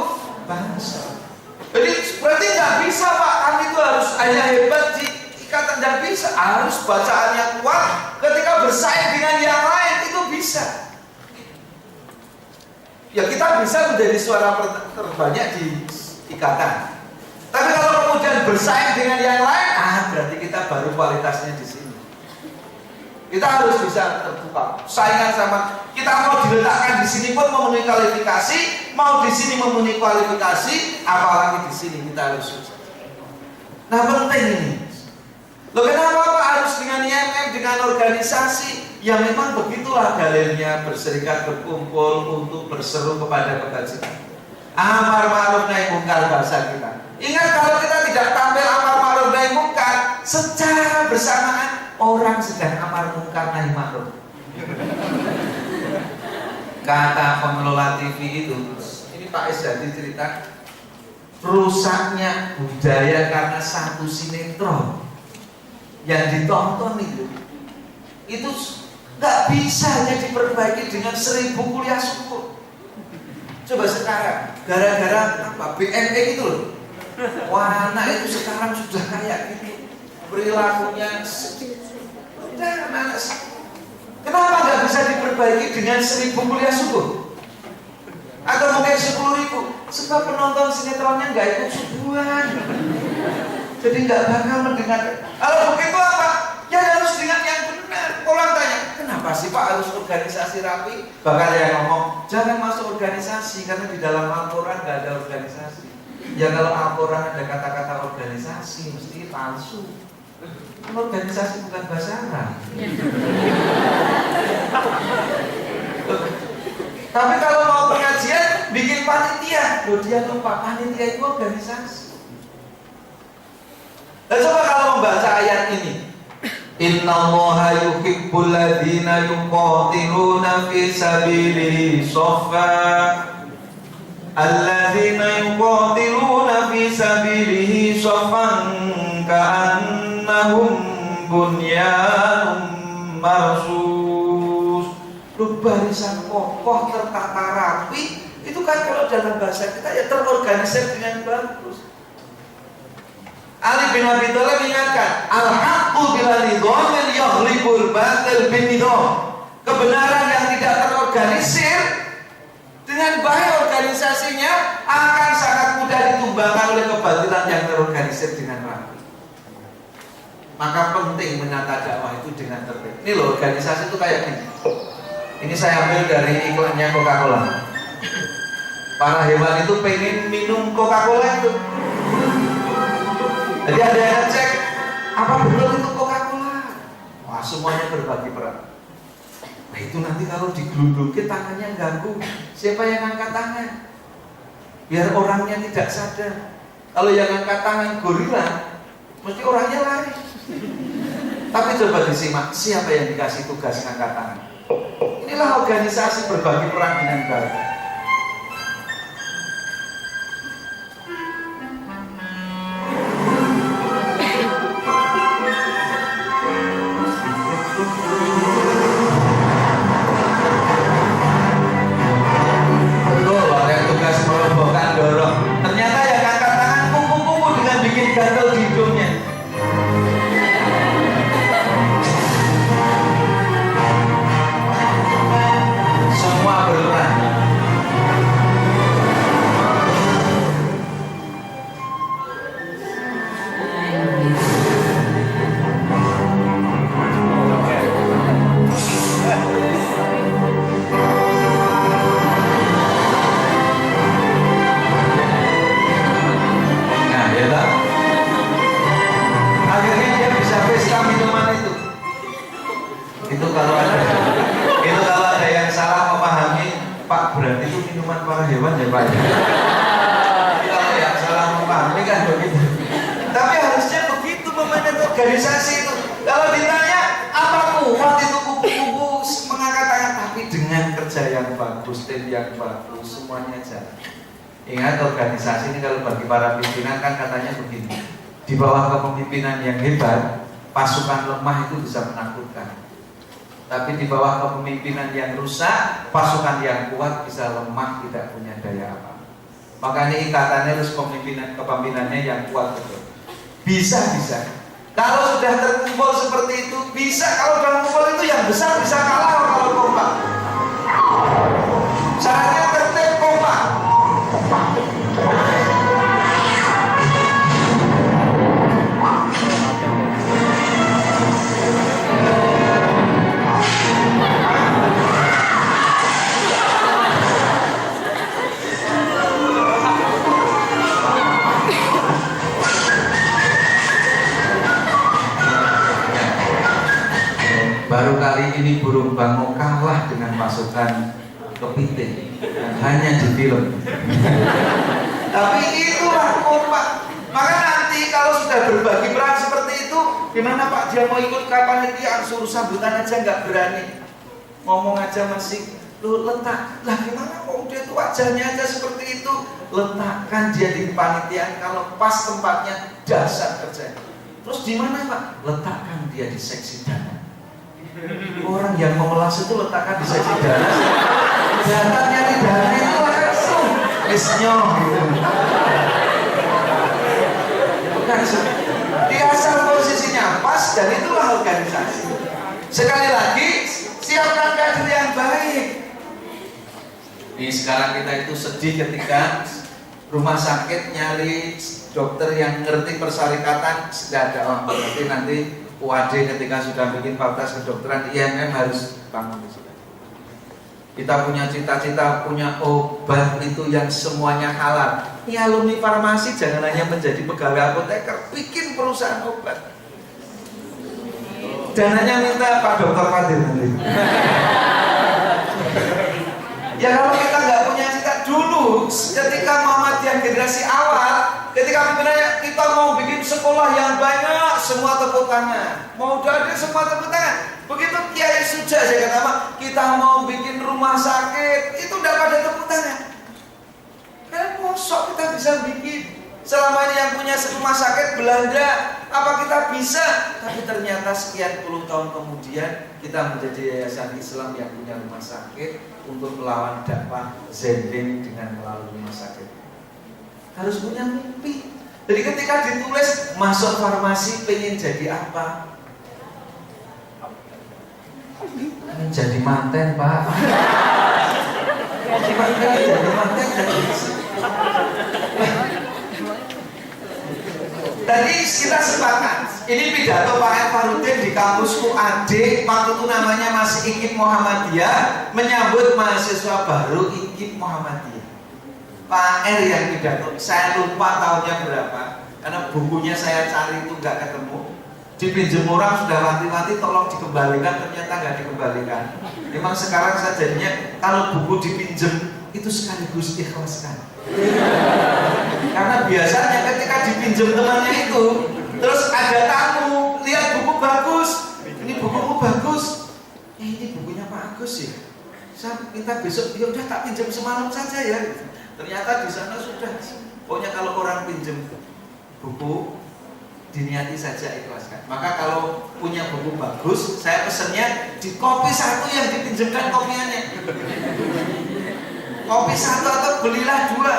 bangsa. Jadi berarti nggak bisa Pak, kami itu harus hanya hebat di ikatan, nggak bisa. Harus bacaan yang kuat. Ketika bersaing dengan yang lain itu bisa. Ya kita bisa menjadi suara terbanyak di ikatan. Tapi kalau kemudian bersaing dengan yang lain, berarti kita baru kualitasnya di sini. Kita harus bisa terbuka. Saingan sama kita, mau diletakkan di sini pun memenuhi kualifikasi, mau di sini memenuhi kualifikasi, apalagi di sini kita harus sukses. Nah penting ini. Loh kenapa Pak harus dengan IMF, dengan organisasi yang memang begitulah dalilnya, berserikat, berkumpul untuk berseru kepada kebajikan. Amar ma'ruf nahi mungkar bahasa kita. Ingat kalau kita tidak tampil amar ma'ruf nahi mungkar, secara bersamaan orang sedang amar mungkar nahi ma'ruf. Kata pengelola TV itu, ini Pak Isdadi cerita, rusaknya budaya karena satu sinetron yang ditonton itu nggak bisa hanya diperbaiki dengan 1000 kuliah syukur. Coba sekarang gara-gara apa BNE itu loh, wah anak itu sekarang sudah kayak gitu perilakunya udah anak. Kenapa nggak bisa diperbaiki dengan 1000 kuliah syukur atau mungkin 10.000? Sebab penonton sinetronnya nggak ikut subuhan, jadi nggak bakal mendengar. Kalau begitu apa? Ya harus dengan yang benar. Orang tanya, kenapa sih Pak harus organisasi rapi? Bakal yang ngomong, jangan masuk organisasi karena di dalam Al-Quran nggak ada organisasi. Ya kalau Al-Quran ada kata-kata organisasi mesti palsu. Organisasi bukan bahasa Arab. Tapi kalau mau pengajian bikin panitia, loh dia lupa panitia itu organisasi. Dan coba kalau membaca ayat ini, Innallaha yuhibbul ladzina yuqatiluna fi sabilihi shaffa. Alladzina yuqatiluna fi sabilihi shaffan ka'annahum bunyanun marsus. Barisan kokoh tertata rapi, itu kan kalau dalam bahasa kita ya terorganisir dengan bagus. Ali bin Abi Thalib mengingatkan, al-haqqu bila nidhamin yaghlibul batil bin nidham. Kebenaran yang tidak terorganisir dengan baik organisasinya akan sangat mudah ditumbangkan oleh kebatilan yang terorganisir dengan rapi. Maka penting menata dakwah itu dengan tertib. Ini loh, organisasi itu kayak gini. Ini saya ambil dari iklannya Coca-Cola. Para hewan itu pengen minum Coca-Cola itu. Jadi ada yang cek, apa betul itu Coca-Cola? Wah, semuanya berbagi peran. Nah itu nanti kalau digeludukin tangannya ganggu. Siapa yang angkat tangan? Biar orangnya tidak sadar. Kalau yang angkat tangan gorila, mesti orangnya lari. Tapi coba disimak, siapa yang dikasih tugas angkat tangan? Inilah organisasi berbagi peran dengan baik. Organisasi itu, kalau ditanya apa kuat itu kubu-kubu mengangkat tangan, tapi dengan kerja yang bagus, tim yang bagus, semuanya jalan. Ingat organisasi ini kalau bagi para pimpinan kan katanya begini, di bawah kepemimpinan yang hebat, pasukan lemah itu bisa menakutkan. Tapi di bawah kepemimpinan yang rusak, pasukan yang kuat bisa lemah, tidak punya daya apa. Makanya ikatannya harus kepemimpinannya yang kuat betul. Bisa. Kalau sudah terkumpul seperti itu, bisa. Kalau dalam kumpul itu yang besar bisa kalah kalau kompak. Syaratnya tertib, kompak. kali ini burung bango kalah dengan pasukan kepiting dan hanya di film. Tapi itulah kompak. Maka nanti kalau sudah berbagi peran seperti itu, gimana Pak, dia mau ikut kepanitiaan suruh sambutan aja nggak berani, ngomong aja masih lu letak. Lah gimana kok udah itu wajahnya aja seperti itu, letakkan dia di kepanitiaan kalau pas tempatnya dasar kerja. Terus di mana Pak? Letakkan dia di seksi dana. Orang yang memelas itu letakkan di seksi dana. Datang nyari dana itu langsung esnyo gitu. Di asal posisinya pas dan itulah organisasi. Sekali lagi, siapkan kader yang baik. Nih sekarang kita itu sedih ketika rumah sakit nyari dokter yang ngerti persyarikatan, tidak ada. Berarti nanti UAD ketika sudah bikin fakultas kedokteran IMM harus bangun di situ. Kita punya cita-cita punya obat itu yang semuanya halal. Ini alumni farmasi jangan hanya menjadi pegawai apoteker, bikin perusahaan obat. Dananya minta Pak Dokter Fadil nanti. Ya kalau kita nggak punya cita dulu, ketika Muhammadiyah generasi awal, ketika pimpinannya kita mau bikin sekolah yang banyak, semua tepuk tangan. Mau dari semua tepuk tangan. Begitu Kiai Suja saya kata, kita mau bikin rumah sakit, itu udah pada tepuk tangan. Kan mosok kita bisa bikin. Selama ini yang punya rumah sakit Belanda, apa kita bisa? Tapi ternyata sekian puluh tahun kemudian kita menjadi yayasan Islam yang punya rumah sakit untuk melawan dakwah zending dengan melalui rumah sakit. Harus punya mimpi. Jadi ketika ditulis masuk farmasi pengen jadi apa? Jadi manten Pak. Jadi manten Tadi kita sepakat, ini pidato Pak R. Farudin di kampus UAD, waktu itu namanya masih IKIP Muhammadiyah, menyambut mahasiswa baru IKIP Muhammadiyah. Pak R yang pidato, saya lupa tahunnya berapa, karena bukunya saya cari itu nggak ketemu. Dipinjam orang sudah mati-mati, tolong dikembalikan, ternyata nggak dikembalikan. Memang sekarang saya jadinya kalau buku dipinjam itu sekaligus ikhlaskan. Karena biasanya ketika dipinjam temannya itu, terus ada tamu, lihat buku bagus, ini bukumu bagus, ini bukunya Pak Agus ya. Saya minta besok, ya udah tak pinjam semalam saja ya. Ternyata di sana sudah. Pokoknya kalau orang pinjam buku, diniati saja ikhlaskan. Maka kalau punya buku bagus, saya pesennya di kopi satu yang dipinjamkan kopiannya. Kopi satu atau belilah dua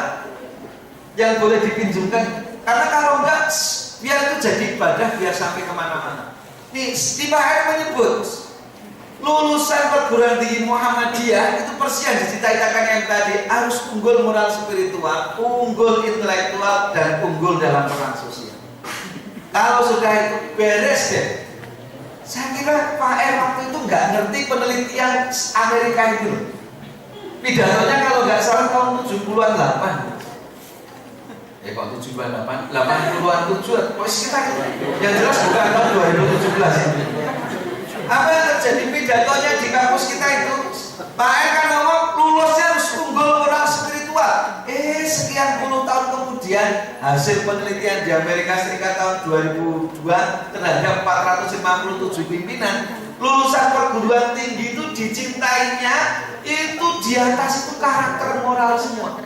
yang boleh dipinjamkan, karena kalau enggak biar itu jadi ibadah, biar sampai kemana-mana. Nih, Pak R menyebut lulusan perguruan tinggi Muhammadiyah itu persis yang dicita-citakan yang tadi, harus unggul moral spiritual, unggul intelektual, dan unggul dalam peran sosial. Kalau sudah itu beres deh. Saya kira Pak R waktu itu nggak ngerti penelitian Amerika itu. Pidatonya kalau nggak salah tahun 70-an 8. Kok 78, 80-an 7, posisi kita yang jelas bukan tahun 2017. Apa yang terjadi pidatonya di kampus kita itu? Pak R kan ngomong lulusnya harus unggul moral spiritual. Sekian puluh tahun kemudian hasil penelitian di Amerika Serikat tahun 2002 terhadap 457 pimpinan lulusan perguruan tinggi itu dicintainya itu di atas itu karakter moral semua.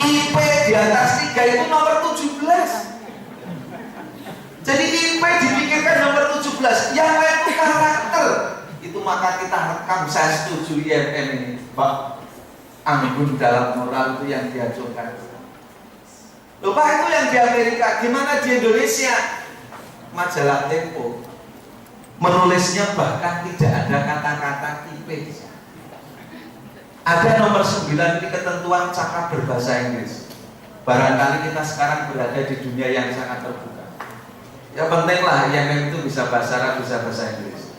IP di atas 3 itu nomor 17. Jadi IP dipikirkan nomor 17, yang lain itu karakter. Itu maka kita rekam, saya setuju IMM ini, Pak. Anggun dalam moral itu yang diajukan. Lupa itu yang di Amerika, gimana di Indonesia? Majalah Tempo menulisnya bahkan tidak ada kata-kata IP. Ada nomor 9 ini ketentuan cakap berbahasa Inggris. Barangkali kita sekarang berada di dunia yang sangat terbuka. Ya pentinglah yang itu bisa bahasa Arab, bisa bahasa Inggris.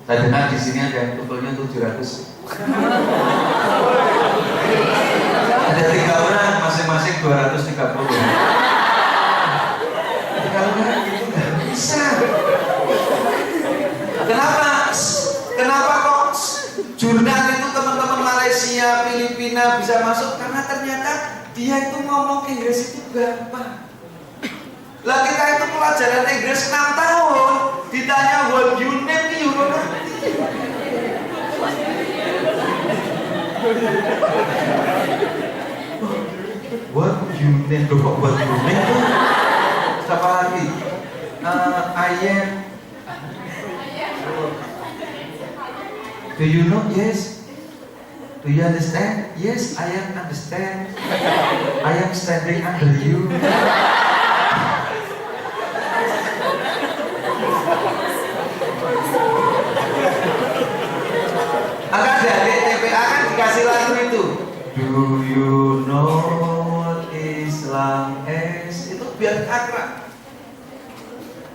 Saya dengar di sini ada yang tukulnya 700. Ada 3 orang, masing-masing 230. Kalau gitu nggak bisa. Kenapa? orang Filipina bisa masuk karena ternyata dia itu ngomong Inggris itu gampang. Lah kita itu pelajaran Inggris 6 tahun, ditanya what you name nih ngerti. What you name, kok what you name tuh? Siapa lagi? I am. Do you know? Yes. Do you understand? Yes, I am understand. I am standing under you. Maka dari TPA kan dikasih lagu itu. Do you know what Islam is? Itu biar akrab.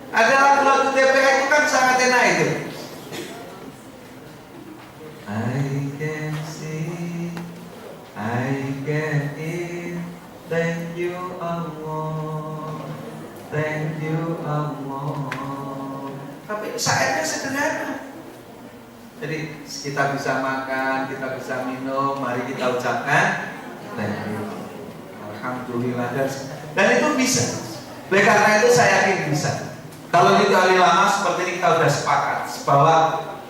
Ada lagu-lagu TPA itu kan sangat enak itu. I can see, I can eat. Thank you Allah, thank you Allah. Tapi syairnya sederhana. Jadi kita bisa makan, kita bisa minum, mari kita ucapkan thank you, alhamdulillah, dan itu bisa. Oleh karena itu saya yakin bisa. Kalau di kali lama seperti ini kita sudah sepakat bahwa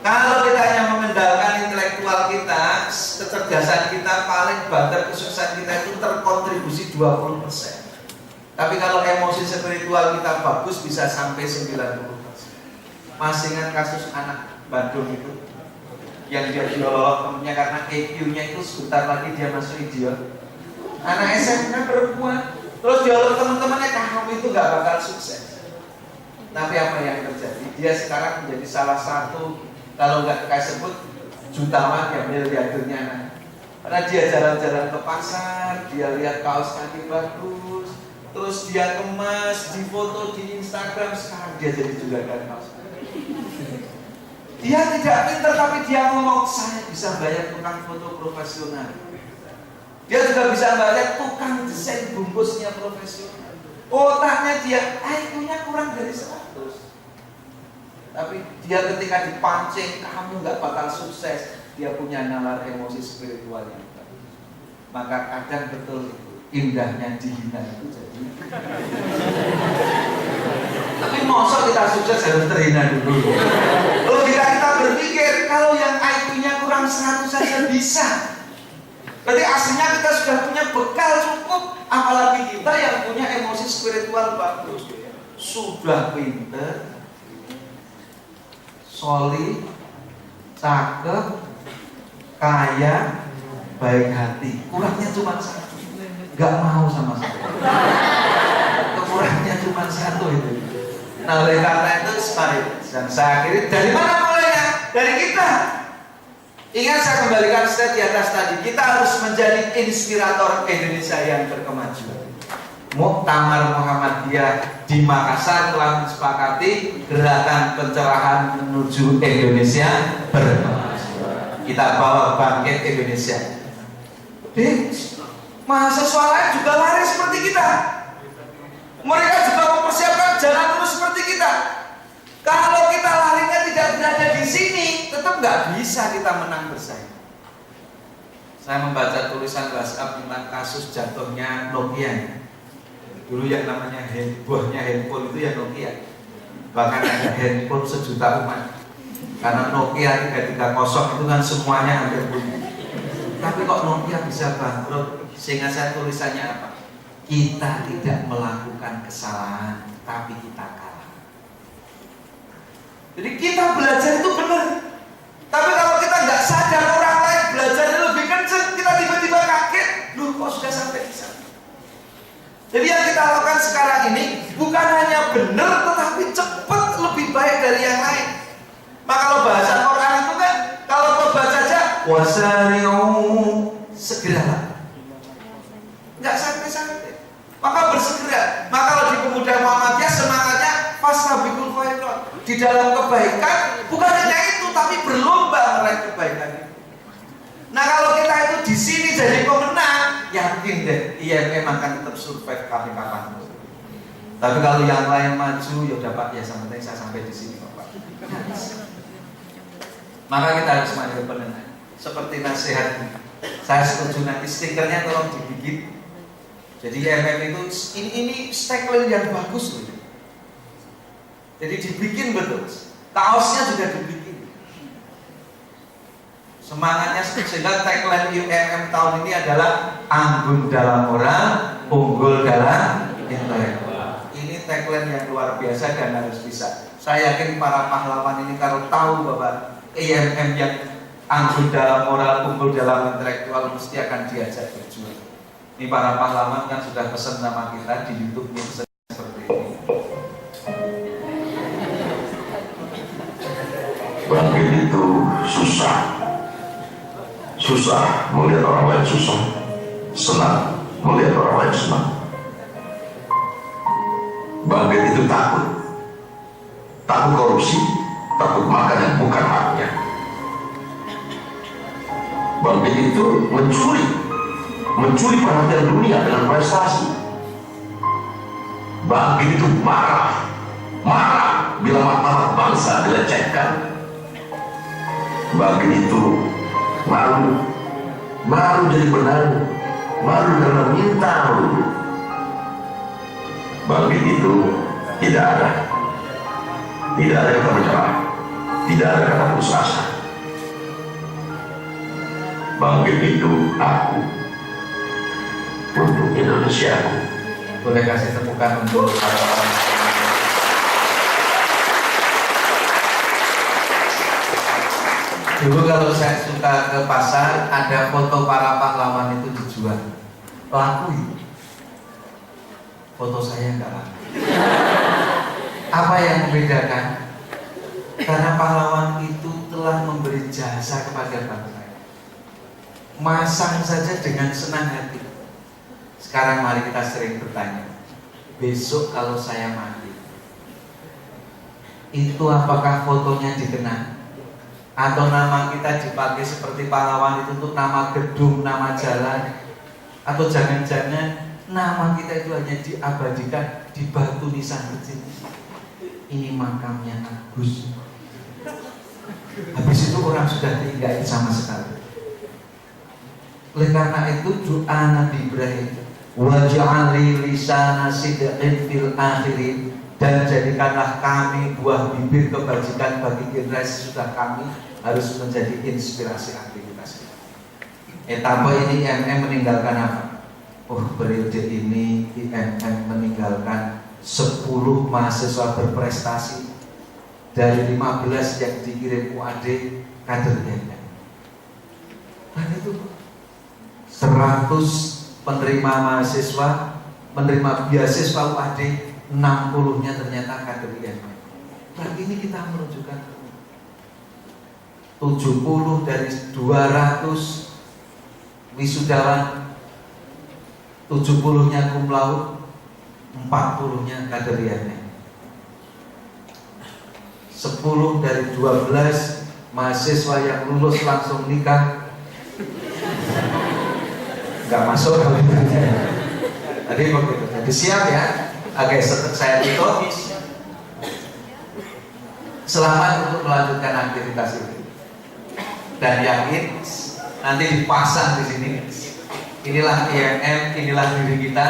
kalau kita hanya mengendalikan intelektual kita, kecerdasan kita paling banter kesuksesan kita itu terkontribusi 20%. Tapi kalau emosi spiritual kita bagus bisa sampai 90%. Masih ingat kasus anak Bandung itu yang dia diolok temennya karena EQ-nya itu sebentar lagi dia masuk idiot. Anak SMA perempuan, terus diolok teman-temannya, kamu itu gak bakal sukses. Tapi apa yang terjadi? Dia sekarang menjadi salah satu, kalau nggak kayak sebut jutawan ya miliardernya anak. Karena dia jalan-jalan ke pasar, dia lihat kaos kaki bagus, terus dia kemas, difoto di Instagram, sekarang dia jadi juragan kaos kaki. Dia tidak pintar tapi dia ngomong, saya bisa bayar tukang foto profesional. Dia juga bisa bayar tukang desain bungkusnya profesional. Otaknya dia, IQ-nya kurang dari 100. Tapi dia ketika dipancing, kamu nggak bakal sukses, dia punya nalar emosi spiritual yang baik. Maka kadang betul itu, indahnya dihina itu jadi. Tapi masa kita sukses harus terhina dulu. Logika kita berpikir, kalau yang IQ-nya kurang 100 saja bisa. Berarti aslinya kita sudah punya bekal cukup. Apalagi kita yang punya emosi spiritual bagus, sudah pinter, solid, cakep, kaya, baik hati. Kurangnya cuma 1, gak mau sama saya. Kekurangnya cuma 1 itu. Nah oleh karena itu mari, dan saya akhiri dari mana mulainya? Dari kita. Ingat saya kembalikan slide di atas tadi. Kita harus menjadi inspirator Indonesia yang berkemajuan. Muktamar Muhammadiyah di Makassar telah disepakati gerakan pencerahan menuju Indonesia berkemajuan. Kita bawa bangkit Indonesia. Mahasiswa lain juga lari seperti kita. Mereka juga mempersiapkan jalan lurus seperti kita. Kalau kita larinya tidak berada di sini, tetap nggak bisa kita menang bersaing. Saya membaca tulisan WhatsApp tentang kasus jatuhnya Nokia. Dulu yang namanya buahnya handphone itu ya Nokia. Bahkan ada handphone sejuta umat. Karena Nokia 3310 itu kan semuanya hampir punya. Tapi kok Nokia bisa bangkrut? Sehingga saya tulisannya apa? Kita tidak melakukan kesalahan, tapi kita kalah. Jadi kita belajar itu benar. Tapi kalau kita nggak sadar orang lain belajarnya lebih kenceng, kita tiba-tiba kaget, loh kok sudah sampai di sana. Jadi yang kita lakukan sekarang ini bukan hanya benar, tetapi cepat lebih baik dari yang lain. Maka kalau bahasa Quran itu kan, kalau membaca saja, wasari'u, segeralah. Nggak santai-santai. Maka bersegera. Maka kalau di pemuda Muhammadiyah semangatnya fastabiqul khairat. Di dalam kebaikan bukan hanya itu, tapi berlomba meraih kebaikan itu. Nah kalau kita itu di sini jadi pemenang, yakin deh IMM akan tetap survive kapan-kapan. Tapi kalau yang lain maju, ya udah Pak, ya sampai saya sampai di sini Pak. Maka kita harus mengambil penenang. Seperti nasihat Saya setuju nanti stikernya tolong dibikin. Jadi MM itu ini tagline yang bagus loh. Jadi dibikin betul. Kaosnya juga dibikin. Semangatnya sehingga tagline UMM tahun ini adalah anggun dalam moral, unggul dalam intelektual. Ini tagline yang luar biasa dan harus bisa. Saya yakin para pahlawan ini kalau tahu bahwa IMM yang anggun dalam moral, unggul dalam intelektual mesti akan diajak berjuang. Ini para pahlawan kan sudah pesan nama kita di YouTube-nya seperti ini. Bangkit itu susah. Susah melihat orang lain susah, senang melihat orang lain senang. Bangkit itu takut. Takut korupsi, takut makan yang bukan haknya. Bangkit itu mencuri perhatian dunia dengan prestasi. Bangkit itu marah bila martabat bangsa dilecehkan. Bangkit itu malu jadi penaruh, malu karena minta melulu. Bangkit itu tidak ada kata menyerah, tidak ada kata putus asa. Bangkit itu aku untuk Indonesia. Boleh kasih tepukan untuk dulu kalau saya suka ke pasar ada foto para pahlawan itu dijual, laku itu. Foto saya enggak laku. Apa yang membedakan? Karena pahlawan itu telah memberi jasa kepada bangsa. Masang saja dengan senang hati. Sekarang mari kita sering bertanya, besok kalau saya mati, itu apakah fotonya dikenang? Atau nama kita dipakai seperti pahlawan itu untuk nama gedung, nama jalan? Atau jangan-jangan nama kita itu hanya diabadikan di batu nisan kecil? Ini makamnya Agus. Habis itu orang sudah tidak sama sekali. Oleh karena itu doa Nabi Ibrahim, waj'alli lisana sidqin fil akhirin, dan jadikanlah kami buah bibir kebajikan bagi generasi sudah kami, harus menjadi inspirasi aktivitas kita. Etapa ini IMM meninggalkan apa? Periode ini IMM meninggalkan 10 mahasiswa berprestasi dari 15 yang dikirim UAD kader IMM. Dan itu 100 penerima mahasiswa, menerima beasiswa UAD, 60-nya ternyata kader IMM. Dan ini kita menunjukkan 70 dari 200 wisudawan, 70-nya cum laude, 40-nya kader IMM. 10 dari 12 mahasiswa yang lulus langsung nikah, nggak masuk. Tadi begitu. Jadi siap ya. Oke, saya tutup. Selamat untuk melanjutkan aktivitas ini. Dan yakin nanti dipasang di sini. Inilah IMM, inilah diri kita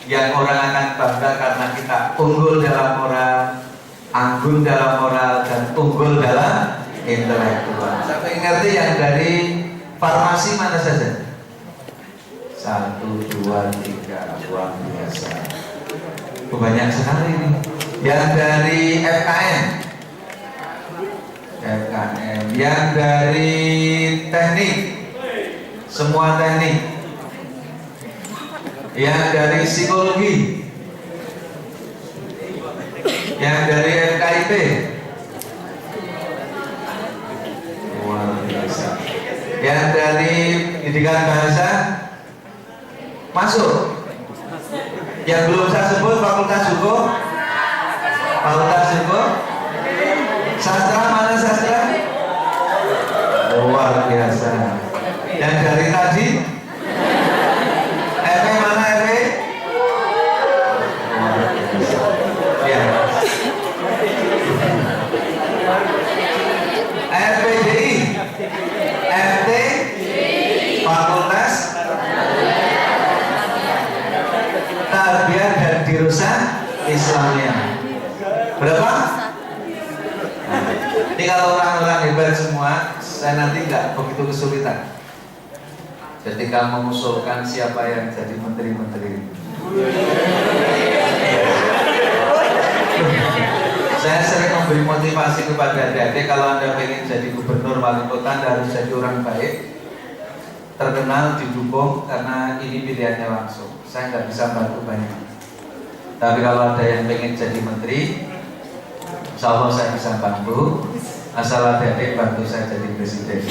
yang orang akan bangga karena kita unggul dalam moral, anggun dalam moral, dan unggul dalam intelektual. Sampai ngerti yang dari farmasi mana saja? 1, 2, 3, luar biasa. Banyak sekali ini. Yang dari FKM, yang dari teknik, semua teknik, yang dari psikologi, yang dari FKIP, luar biasa. Yang dari pendidikan bahasa masuk. Yang belum saya sebut fakultas hukum, sastra, mana sastra? Luar biasa. Yang dari tadi FE mana FE? Luar biasa. Ya. FPDI, FT, Fakultas Islamiyah. Berapa? Ini kalau orang-orang hebat semua, saya nanti nggak begitu kesulitan ketika mengusulkan siapa yang jadi menteri-menteri. Saya sering memberi motivasi kepada adik-adik, kalau Anda pengen jadi gubernur, wali kota, Anda harus jadi orang baik, terkenal, didukung, karena ini pilihannya langsung. Saya nggak bisa bantu banyak. Tapi kalau ada yang pengen jadi menteri, insya Allah saya bisa bantu, asal adik-adik bantu saya jadi presiden.